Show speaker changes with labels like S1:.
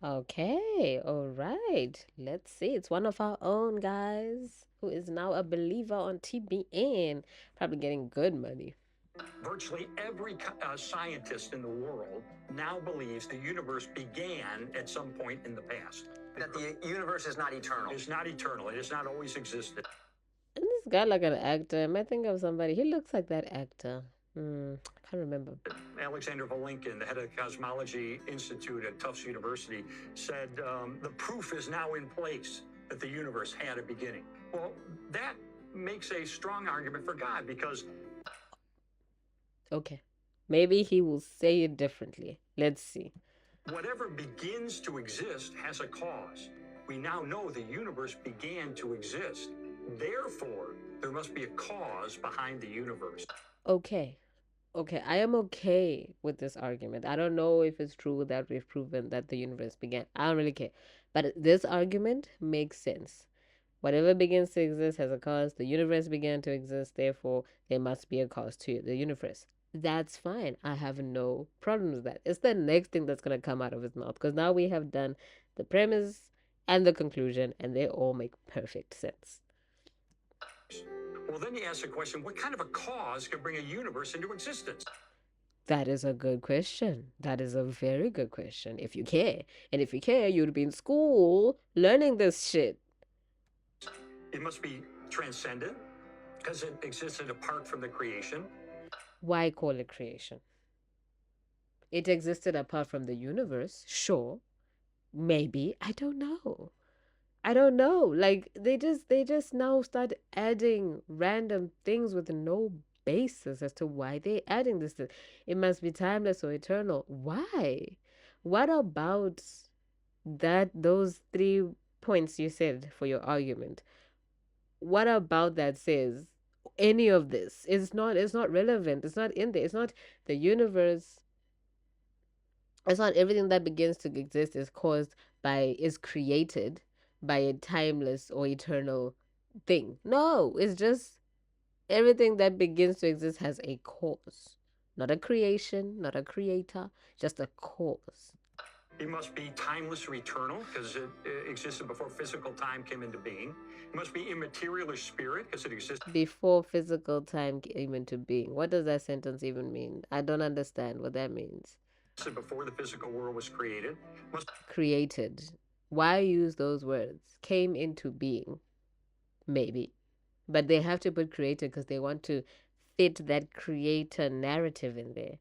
S1: Okay, all right. Let's see. It's one of our own guys who is now a believer on TBN, probably getting good money.
S2: Virtually every scientist in the world now believes the universe began at some point in the past. That the universe is not eternal. It's not eternal. It has not always existed.
S1: And this guy like an actor. I might think of somebody. He looks like that actor. I can't remember.
S2: Alexander Volinkin, the head of the Cosmology Institute at Tufts University, said the proof is now in place that the universe had a beginning. Well, that makes a strong argument for God because
S1: Okay. Maybe he will say it differently. Let's see.
S2: whatever begins to exist has a cause. We now know the universe began to exist. Therefore, there must be a cause behind the universe.
S1: Okay. Okay, I am okay with this argument. I don't know if it's true that we've proven that the universe began. I don't really care. But this argument makes sense. Whatever begins to exist has a cause. The universe began to exist, therefore, there must be a cause to the universe. That's fine. I have no problem with that. It's the next thing that's going to come out of his mouth because now we have done the premise and the conclusion, and they all make perfect sense.
S2: Well, then you ask the question, what kind of a cause could bring a universe into existence?
S1: That is a good question. That is a very good question. If you care. And if you care, you'd be in school learning this shit.
S2: It must be transcendent because it existed apart from the creation.
S1: Why call it creation? It existed apart from the universe, sure. Maybe. I don't know. I don't know. Like they just now start adding random things with no basis as to why they're adding this. It must be timeless or eternal. Why? What about those 3 points you said for your argument? What about that says any of this? It's not relevant. It's not in there. It's not the universe. It's not everything that begins to exist is created by a timeless or eternal thing. No, it's just everything that begins to exist has a cause. Not a creation, not a creator, just a cause.
S2: It must be timeless or eternal because it existed before physical time came into being. It must be immaterial or spirit because it existed
S1: Before physical time came into being. What does that sentence even mean? I don't understand what that means.
S2: before the physical world was created. Must
S1: Created. Why use those words? Came into being. Maybe. But they have to put created because they want to fit that creator narrative in there.